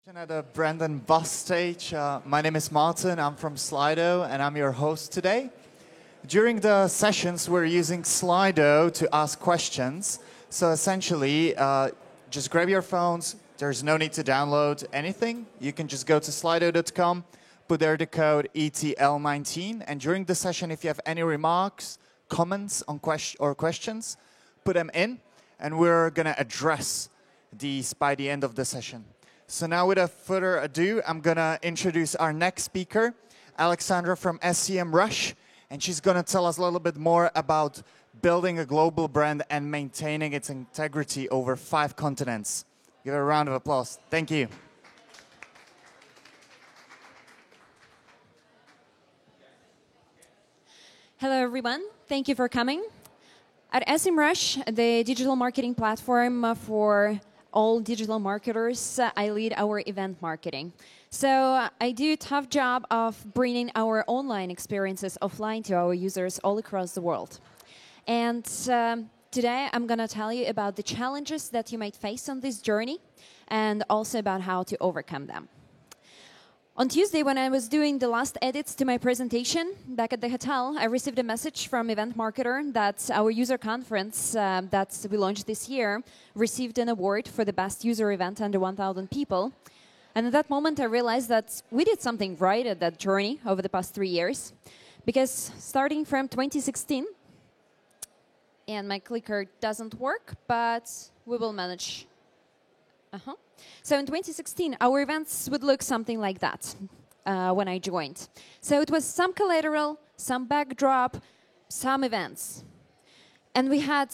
At the Brandon Bus stage. My name is Martin, I'm from Slido, and I'm your host today. During the sessions, we're using Slido to ask questions. So essentially, just grab your phones. There's no need to download anything. You can just go to slido.com, put there the code ETL19, and during the session, if you have any remarks, comments on questions, put them in, and we're going to address these by the end of the session. So now without further ado, I'm going to introduce our next speaker, Alexandra from SEMrush, and she's going to tell us a little bit more about building a global brand and maintaining its integrity over 5 continents. Give her a round of applause. Thank you. Hello, everyone. Thank you for coming. At SEMrush, the digital marketing platform for all digital marketers, I lead our event marketing. So I do a tough job of bringing our online experiences offline to our users all across the world. And today I'm going to tell you about the challenges that you might face on this journey and also about how to overcome them. On Tuesday, when I was doing the last edits to my presentation back at the hotel, I received a message from Event Marketer that our user conference that we launched this year received an award for the best user event under 1,000 people. And at that moment, I realized that we did something right at that journey over the past 3 years. Because starting from 2016, and my clicker doesn't work, but we will manage. So in 2016, our events would look something like that when I joined. So it was some collateral, some backdrop, some events. And we had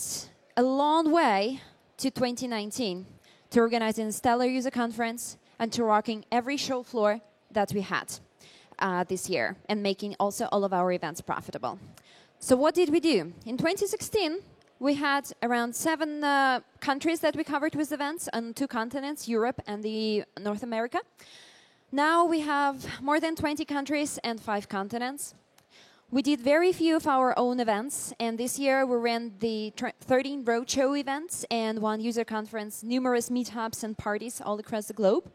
a long way to 2019 to organizing a stellar user conference and to rocking every show floor that we had this year and making also all of our events profitable. So what did we do? In 2016, we had around 7 countries that we covered with events on 2 continents, Europe and the North America. Now we have more than 20 countries and 5 continents. We did very few of our own events, and this year we ran the 13 roadshow events and 1 user conference, numerous meetups and parties all across the globe.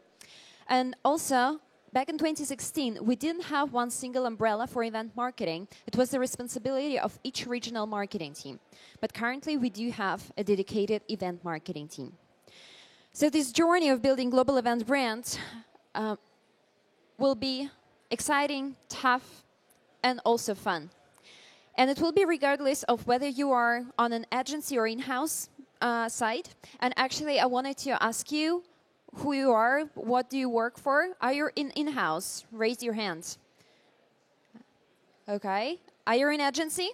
And also, back in 2016, we didn't have one single umbrella for event marketing. It was the responsibility of each regional marketing team. But currently, we do have a dedicated event marketing team. So this journey of building global event brands will be exciting, tough, and also fun. And it will be regardless of whether you are on an agency or in-house side. And actually, I wanted to ask you who you are, what do you work for? Are you in-house? Raise your hands. Okay. Are you in agency?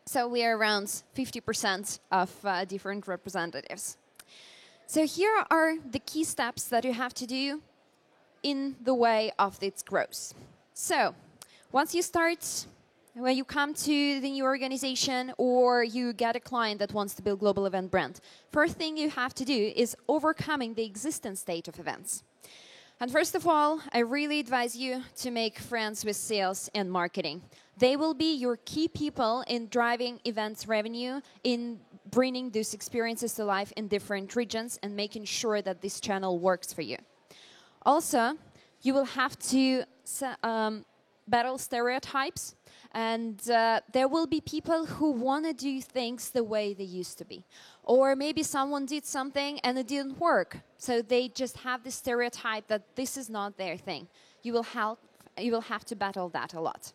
So we are around 50% of different representatives. So here are the key steps that you have to do in the way of its growth. So once you start, when you come to the new organization or you get a client that wants to build global event brand, first thing you have to do is overcoming the existing state of events. And first of all, I really advise you to make friends with sales and marketing. They will be your key people in driving events revenue, in bringing these experiences to life in different regions and making sure that this channel works for you. Also, you will have to battle stereotypes. And there will be people who want to do things the way they used to be. Or maybe someone did something and it didn't work. So they just have this stereotype that this is not their thing. You will have to battle that a lot.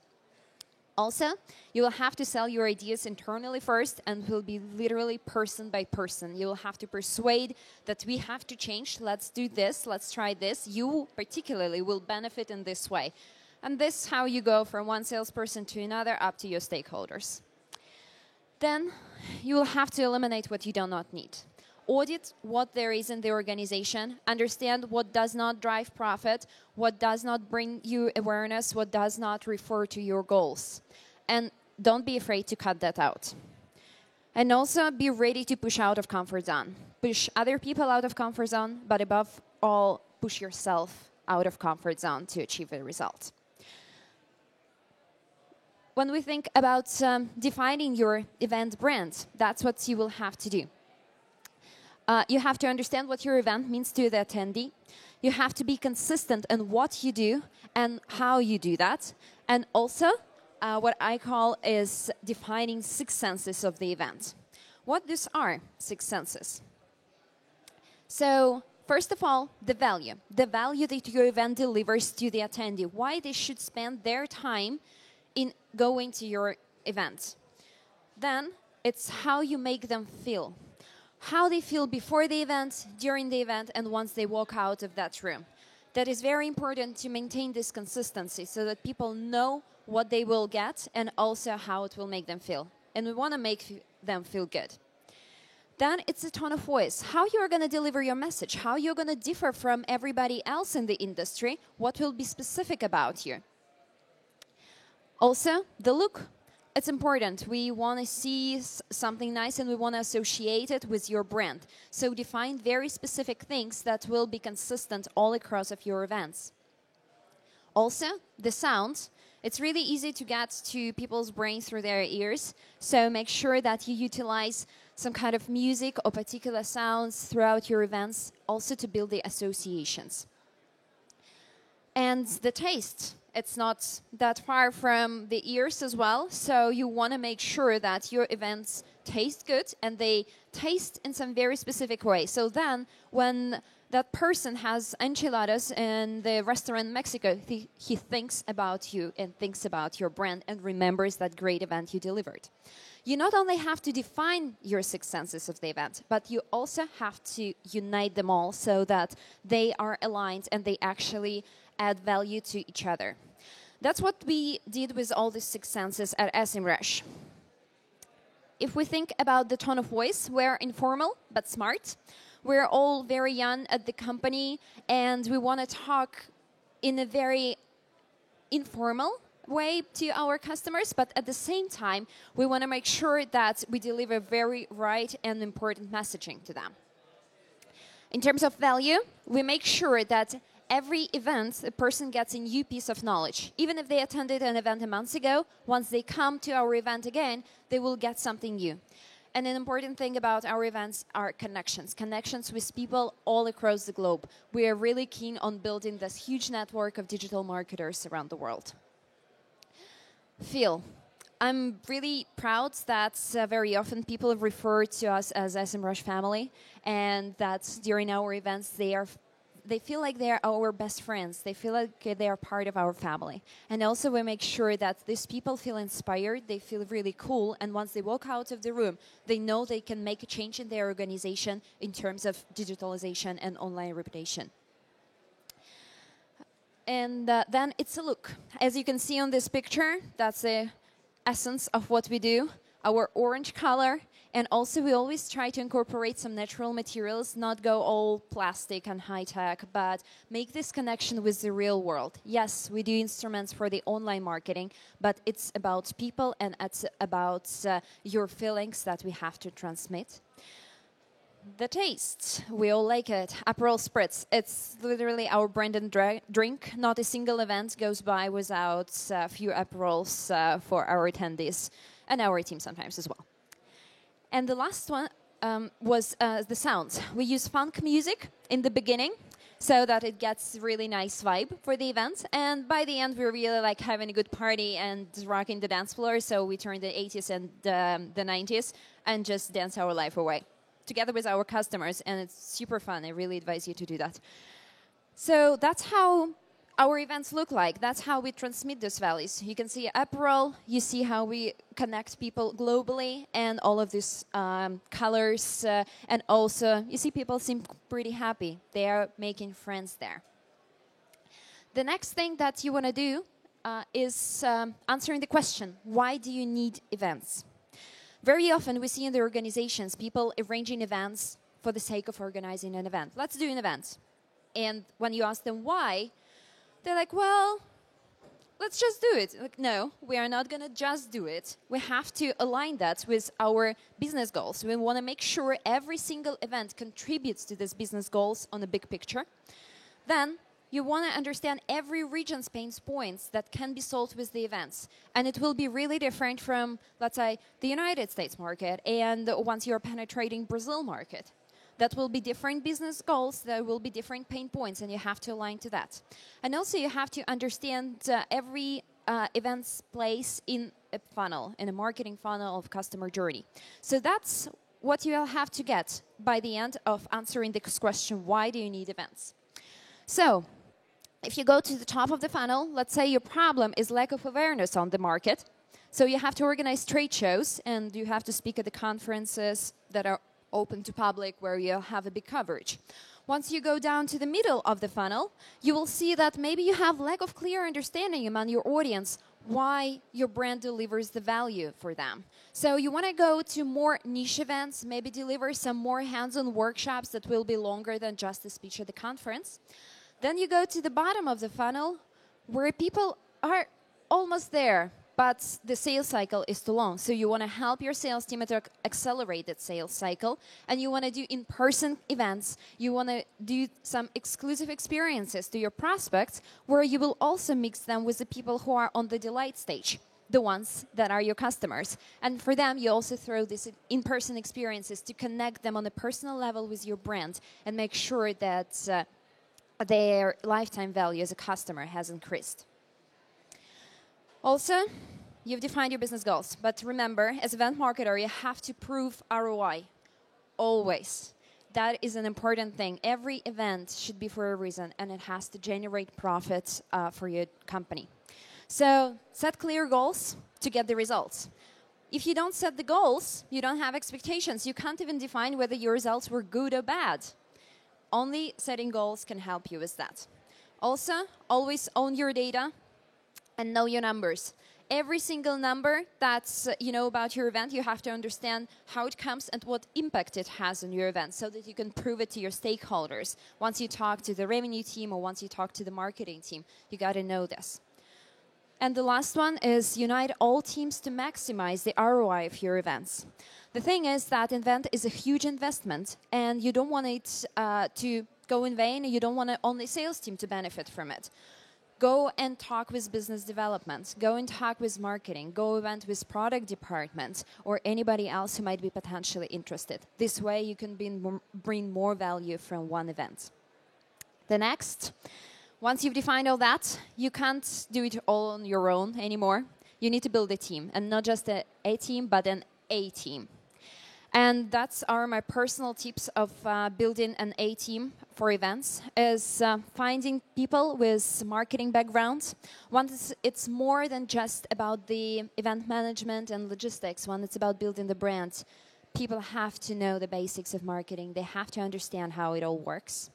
Also, you will have to sell your ideas internally first and will be literally person by person. You will have to persuade that we have to change. Let's do this. Let's try this. You particularly will benefit in this way. And this is how you go from one salesperson to another up to your stakeholders. Then you will have to eliminate what you do not need. Audit what there is in the organization. Understand what does not drive profit, what does not bring you awareness, what does not refer to your goals. And don't be afraid to cut that out. And also be ready to push out of comfort zone. Push other people out of comfort zone, but above all, push yourself out of comfort zone to achieve a result. When we think about defining your event brand, that's what you will have to do. You have to understand what your event means to the attendee. You have to be consistent in what you do and how you do that. And also, what I call is defining 6 senses of the event. What these are 6 senses? So, first of all, the value that your event delivers to the attendee, why they should spend their time in going to your event. Then, it's how you make them feel. How they feel before the event, during the event, and once they walk out of that room. That is very important to maintain this consistency so that people know what they will get and also how it will make them feel. And we want to make them feel good. Then it's a tone of voice. How you're going to deliver your message, how you're going to differ from everybody else in the industry, what will be specific about you. Also, the look. It's important. We want to see something nice and we want to associate it with your brand. So define very specific things that will be consistent all across of your events. Also, the sound. It's really easy to get to people's brains through their ears. So make sure that you utilize some kind of music or particular sounds throughout your events, also to build the associations. And the taste. It's not that far from the ears as well, so you want to make sure that your events taste good and they taste in some very specific way. So then, when that person has enchiladas in the restaurant in Mexico, he thinks about you and thinks about your brand and remembers that great event you delivered. You not only have to define your 6 senses of the event, but you also have to unite them all so that they are aligned and they actually add value to each other. That's what we did with all the 6 senses at SEMrush. If we think about the tone of voice, we're informal but smart. We're all very young at the company and we want to talk in a very informal way to our customers, but at the same time, we want to make sure that we deliver very right and important messaging to them. In terms of value, we make sure that every event, a person gets a new piece of knowledge. Even if they attended an event a month ago, once they come to our event again, they will get something new. And an important thing about our events are connections. Connections with people all across the globe. We are really keen on building this huge network of digital marketers around the world. Feel. I'm really proud that very often people refer to us as SEMrush family, and that during our events they feel like they are our best friends. They feel like they are part of our family. And also we make sure that these people feel inspired, they feel really cool, and once they walk out of the room, they know they can make a change in their organization in terms of digitalization and online reputation. And then it's a look. As you can see on this picture, that's the essence of what we do, our orange color. And also we always try to incorporate some natural materials, not go all plastic and high-tech, but make this connection with the real world. Yes, we do instruments for the online marketing, but it's about people and it's about your feelings that we have to transmit. The taste, we all like it. Aperol Spritz, it's literally our branded drink. Not a single event goes by without a few Aperols for our attendees and our team sometimes as well. And the last one was the sounds. We use funk music in the beginning so that it gets really nice vibe for the event. And by the end, we really like having a good party and rocking the dance floor. So we turn the 80s and the 90s and just dance our life away together with our customers. And it's super fun. I really advise you to do that. So that's how our events look like. That's how we transmit those values. You can see Aperol, you see how we connect people globally and all of these colors. And also, you see people seem pretty happy. They are making friends there. The next thing that you want to do is answering the question, why do you need events? Very often we see in the organizations people arranging events for the sake of organizing an event. Let's do an event. And when you ask them why, they're like, well, let's just do it. Like, no, we are not going to just do it. We have to align that with our business goals. We want to make sure every single event contributes to these business goals on the big picture. Then you want to understand every region's pain points that can be solved with the events. And it will be really different from, let's say, the United States market and once you're penetrating Brazil market. That will be different business goals, there will be different pain points, and you have to align to that. And also you have to understand every event's place in a funnel, in a marketing funnel of customer journey. So that's what you'll have to get by the end of answering this question, why do you need events? So if you go to the top of the funnel, let's say your problem is lack of awareness on the market. So you have to organize trade shows and you have to speak at the conferences that are open to public where you have a big coverage. Once you go down to the middle of the funnel, you will see that maybe you have lack of clear understanding among your audience why your brand delivers the value for them. So you want to go to more niche events, maybe deliver some more hands-on workshops that will be longer than just a speech at the conference. Then you go to the bottom of the funnel where people are almost there, but the sales cycle is too long. So you want to help your sales team to accelerate that sales cycle, and you want to do in-person events. You want to do some exclusive experiences to your prospects where you will also mix them with the people who are on the delight stage, the ones that are your customers. And for them, you also throw these in-person experiences to connect them on a personal level with your brand and make sure that their lifetime value as a customer has increased. Also, you've defined your business goals, but remember, as an event marketer, you have to prove ROI, always. That is an important thing. Every event should be for a reason, and it has to generate profits for your company. So set clear goals to get the results. If you don't set the goals, you don't have expectations. You can't even define whether your results were good or bad. Only setting goals can help you with that. Also, always own your data and know your numbers. Every single number that's you know about your event, you have to understand how it comes and what impact it has on your event so that you can prove it to your stakeholders. Once you talk to the revenue team or once you talk to the marketing team, you got to know this. And the last one is unite all teams to maximize the ROI of your events. The thing is that event is a huge investment and you don't want it to go in vain. You don't want only sales team to benefit from it. Go and talk with business development. Go and talk with marketing. Go event with product department or anybody else who might be potentially interested. This way you can bring more value from one event. The next, once you've defined all that, you can't do it all on your own anymore. You need to build a team, and not just a team, but an A team. And that's my personal tips of building an A team for events is finding people with marketing backgrounds. Once it's more than just about the event management and logistics. When it's about building the brand, people have to know the basics of marketing. They have to understand how it all works.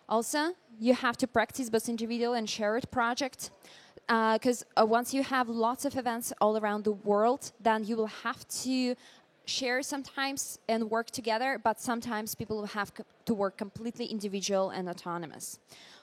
Also, you have to practice both individual and shared projects. Because once you have lots of events all around the world, then you will have to share sometimes and work together, but sometimes people will have to work completely individual and autonomous.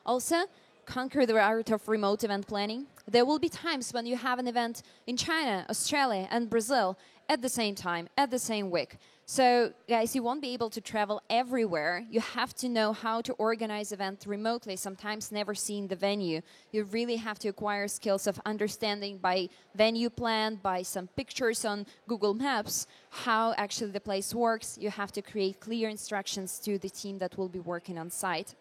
Also, conquer the art of remote event planning. There will be times when you have an event in China, Australia, and Brazil at the same time, at the same week. So, guys, you won't be able to travel everywhere. You have to know how to organize events remotely, sometimes never seeing the venue. You really have to acquire skills of understanding by venue plan, by some pictures on Google Maps, how actually the place works. You have to create clear instructions to the team that will be working on site.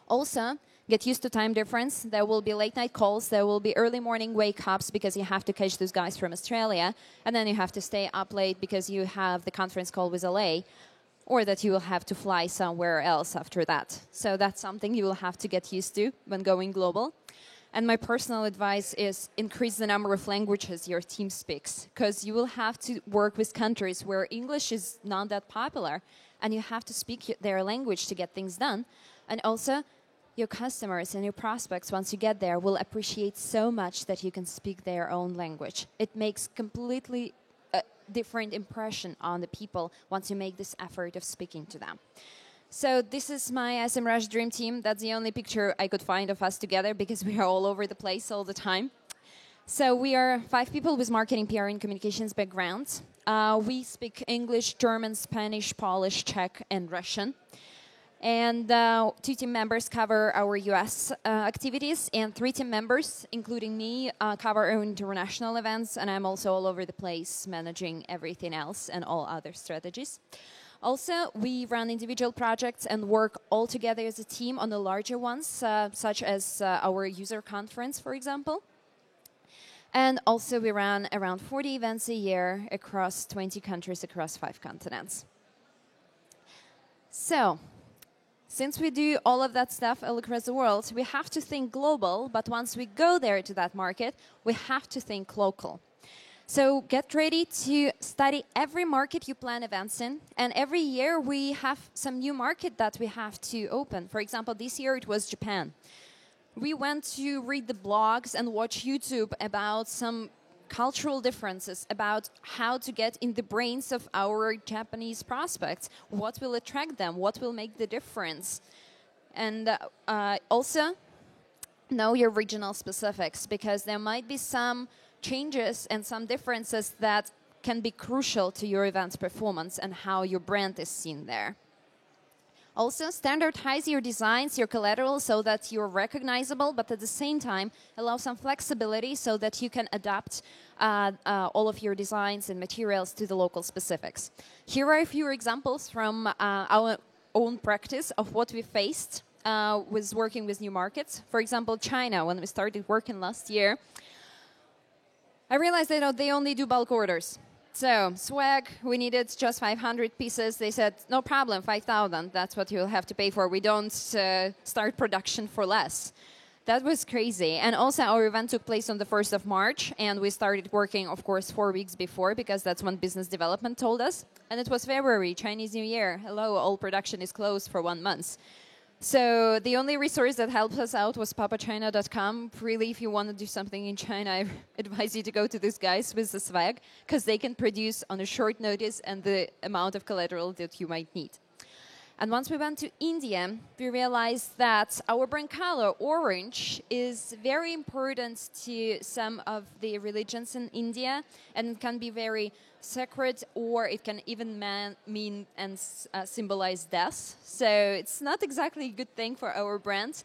Also, get used to time difference. There will be late night calls. There will be early morning wake-ups because you have to catch those guys from Australia. And then you have to stay up late because you have the conference call with LA. Or that you will have to fly somewhere else after that. So that's something you will have to get used to when going global. And my personal advice is increase the number of languages your team speaks. Because you will have to work with countries where English is not that popular. And you have to speak their language to get things done. And also, your customers and your prospects, once you get there, will appreciate so much that you can speak their own language. It makes completely a different impression on the people once you make this effort of speaking to them. So this is my SEMrush dream team. That's the only picture I could find of us together because we are all over the place all the time. So we are 5 people with marketing, PR, and communications backgrounds. We speak English, German, Spanish, Polish, Czech, and Russian. And 2 team members cover our US activities, and 3 team members, including me, cover our international events, and I'm also all over the place managing everything else and all other strategies. Also, we run individual projects and work all together as a team on the larger ones, such as our user conference, for example. And also, we run around 40 events a year across 20 countries, across 5 continents. So, since we do all of that stuff all across the world, we have to think global, but once we go there to that market, we have to think local. So get ready to study every market you plan events in. And every year we have some new market that we have to open. For example, this year it was Japan. We went to read the blogs and watch YouTube about some cultural differences, about how to get in the brains of our Japanese prospects. What will attract them? What will make the difference? And also know your regional specifics, because there might be some changes and some differences that can be crucial to your event's performance and how your brand is seen there. Also, standardize your designs, your collateral, so that you're recognizable, but at the same time, allow some flexibility so that you can adapt all of your designs and materials to the local specifics. Here are a few examples from our own practice of what we faced with working with new markets. For example, China, when we started working last year, I realized that they only do bulk orders. So, swag, we needed just 500 pieces. They said, no problem, 5,000. That's what you'll have to pay for. We don't start production for less. That was crazy. And also, our event took place on the 1st of March, and we started working, of course, 4 weeks before, because that's when business development told us. And it was February, Chinese New Year. Hello, all production is closed for 1 month. So the only resource that helped us out was papachina.com. Really, if you want to do something in China, I advise you to go to these guys with the swag, because they can produce on a short notice and the amount of collateral that you might need. And once we went to India, we realized that our brand color, orange, is very important to some of the religions in India, and it can be very sacred, or it can even mean and symbolize death. So it's not exactly a good thing for our brand.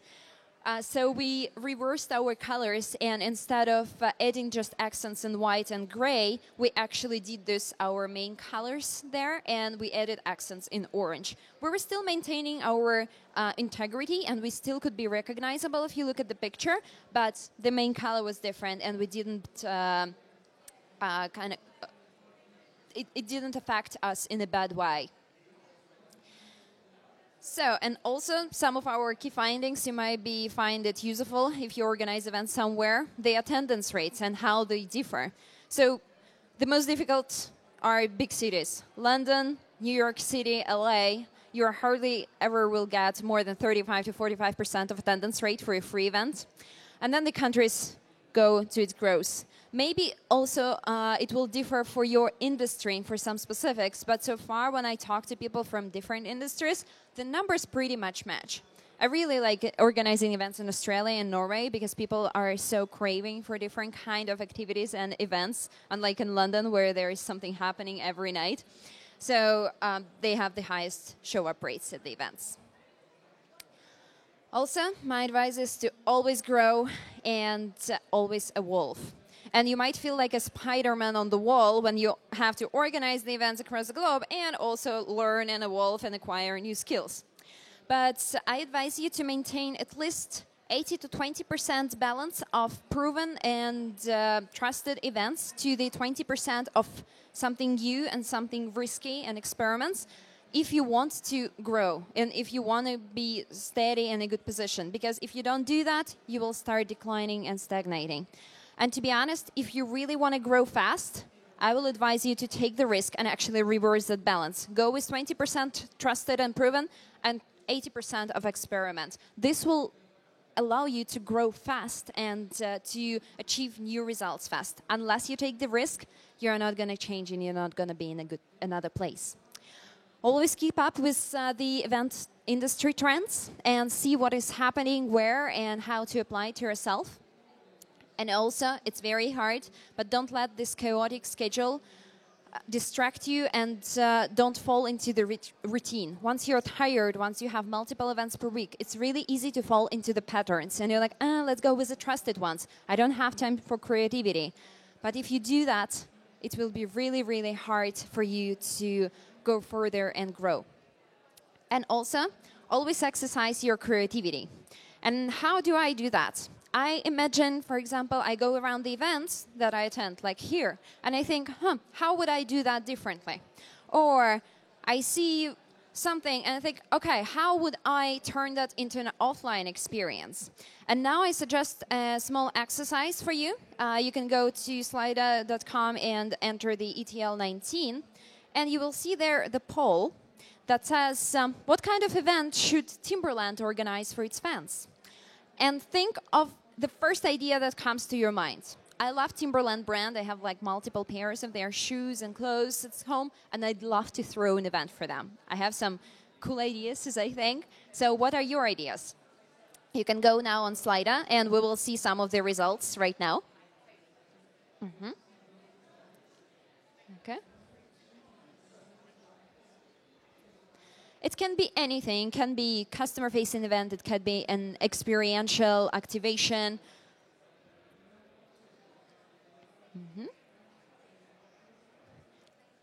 So we reversed our colors, and instead of adding just accents in white and gray, we actually did this our main colors there, and we added accents in orange. We were still maintaining our integrity, and we still could be recognizable if you look at the picture, but the main color was different, and we didn't it didn't affect us in a bad way. So, and also some of our key findings, you might find it useful if you organize events somewhere, the attendance rates and how they differ. So the most difficult are big cities, London, New York City, LA. You hardly ever will get more than 35 to 45% of attendance rate for a free event. And then the countries go to its growth. Maybe also it will differ for your industry for some specifics, but so far when I talk to people from different industries, the numbers pretty much match. I really like organizing events in Australia and Norway because people are so craving for different kind of activities and events, unlike in London where there is something happening every night. So they have the highest show-up rates at the events. Also, my advice is to always grow and always evolve. And you might feel like a Spider-Man on the wall when you have to organize the events across the globe and also learn and evolve and acquire new skills. But I advise you to maintain at least 80 to 20% balance of proven and trusted events to the 20% of something new and something risky and experiments if you want to grow and if you want to be steady in a good position. Because if you don't do that, you will start declining and stagnating. And to be honest, if you really want to grow fast, I will advise you to take the risk and actually reverse that balance. Go with 20% trusted and proven and 80% of experiment. This will allow you to grow fast and to achieve new results fast. Unless you take the risk, you're not going to change and you're not going to be in another place. Always keep up with the event industry trends and see what is happening where and how to apply it to yourself. And also, it's very hard, but don't let this chaotic schedule distract you and don't fall into the routine. Once you're tired, once you have multiple events per week, it's really easy to fall into the patterns. And you're like, let's go with the trusted ones. I don't have time for creativity. But if you do that, it will be really, really hard for you to go further and grow. And also, always exercise your creativity. And how do I do that? I imagine, for example, I go around the events that I attend, like here, and I think, how would I do that differently? Or I see something and I think, okay, how would I turn that into an offline experience? And now I suggest a small exercise for you. You can go to slido.com and enter the ETL 19, and you will see there the poll that says, what kind of event should Timberland organize for its fans? And think of the first idea that comes to your mind. I love Timberland brand. I have like multiple pairs of their shoes and clothes at home, and I'd love to throw an event for them. I have some cool ideas, I think. So what are your ideas? You can go now on Slido, and we will see some of the results right now. Okay. It can be anything. It can be customer-facing event. It can be an experiential activation.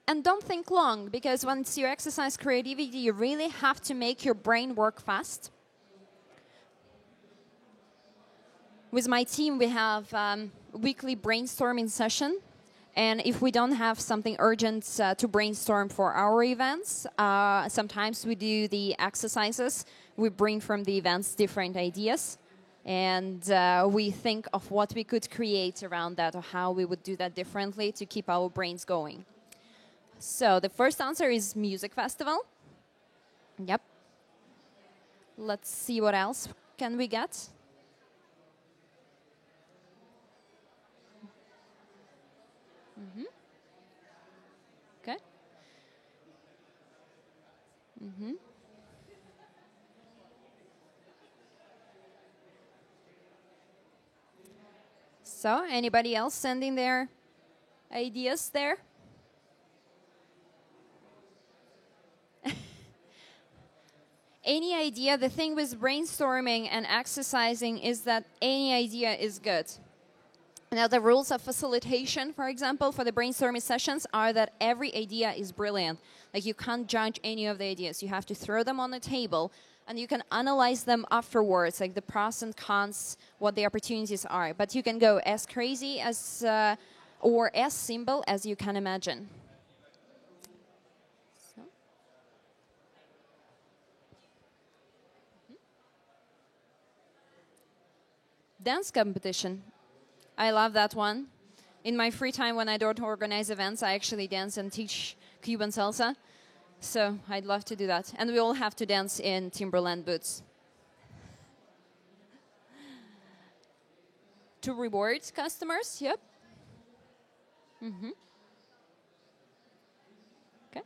And don't think long, because once you exercise creativity, you really have to make your brain work fast. With my team, we have weekly brainstorming session. And if we don't have something urgent to brainstorm for our events, sometimes we do the exercises. We bring from the events different ideas. And we think of what we could create around that, or how we would do that differently to keep our brains going. So the first answer is music festival. Yep. Let's see what else can we get. Okay. So, anybody else sending their ideas there? Any idea, the thing with brainstorming and exercising is that any idea is good. Now, the rules of facilitation, for example, for the brainstorming sessions are that every idea is brilliant. Like, you can't judge any of the ideas. You have to throw them on the table, and you can analyze them afterwards, like the pros and cons, what the opportunities are. But you can go as crazy as or as simple as you can imagine. So. Dance competition. I love that one. In my free time when I don't organize events, I actually dance and teach Cuban salsa. So I'd love to do that. And we all have to dance in Timberland boots. To reward customers, yep. Okay.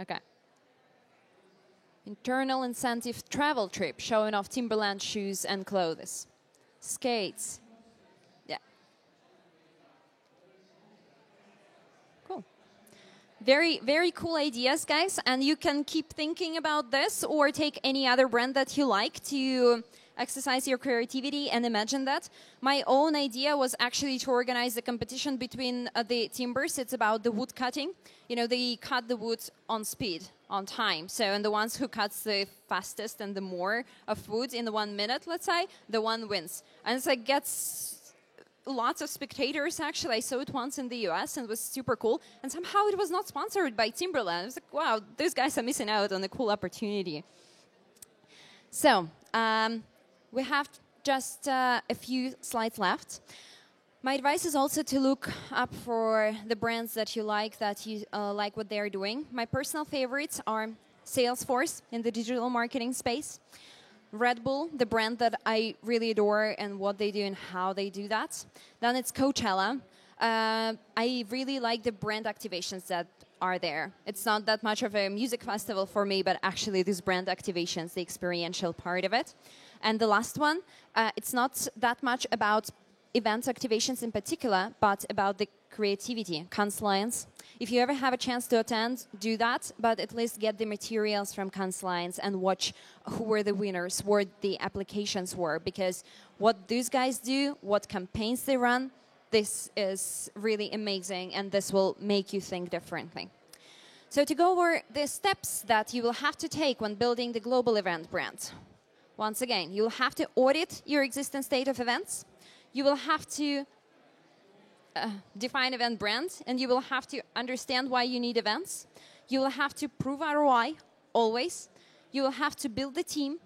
Okay. Internal incentive travel trip, showing off Timberland shoes and clothes. Skates. Yeah. Cool. Very, very cool ideas, guys. And you can keep thinking about this or take any other brand that you like to exercise your creativity and imagine that. My own idea was actually to organize a competition between the timbers. It's about the wood cutting. You know, they cut the wood on speed, on time. So, and the ones who cuts the fastest and the more of wood in the 1 minute, let's say, the one wins. And it's like gets lots of spectators, actually. I saw it once in the US and it was super cool. And somehow it was not sponsored by Timberland. I was like, wow, those guys are missing out on a cool opportunity. So, we have just a few slides left. My advice is also to look up for the brands that you like what they're doing. My personal favorites are Salesforce in the digital marketing space, Red Bull, the brand that I really adore and what they do and how they do that. Then it's Coachella. I really like the brand activations that are there. It's not that much of a music festival for me, but actually these brand activations, the experiential part of it. And the last one, it's not that much about event activations in particular, but about the creativity, Cannes Lions. If you ever have a chance to attend, do that, but at least get the materials from Cannes Lions and watch who were the winners, what the applications were, because what these guys do, what campaigns they run, this is really amazing and this will make you think differently. So to go over the steps that you will have to take when building the global event brand. Once again, you will have to audit your existing state of events. You will have to define event brand, and you will have to understand why you need events. You will have to prove ROI, always. You will have to build the team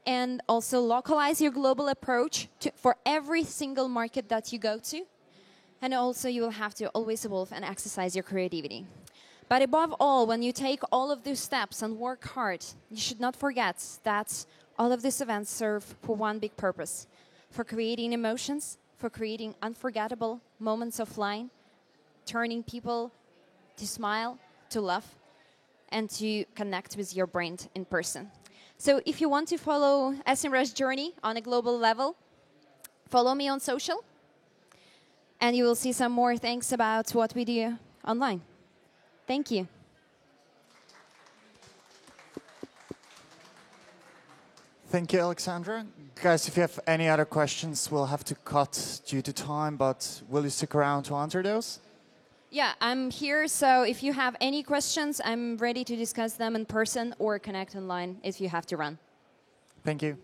and also localize your global approach for every single market that you go to. And also you will have to always evolve and exercise your creativity. But above all, when you take all of these steps and work hard, you should not forget that all of these events serve for one big purpose, for creating emotions, for creating unforgettable moments offline, turning people to smile, to laugh, and to connect with your brand in person. So if you want to follow SEMrush journey on a global level, follow me on social, and you will see some more things about what we do online. Thank you. Thank you, Alexandra. Guys, if you have any other questions, we'll have to cut due to time, but will you stick around to answer those? Yeah, I'm here, so if you have any questions, I'm ready to discuss them in person or connect online if you have to run. Thank you.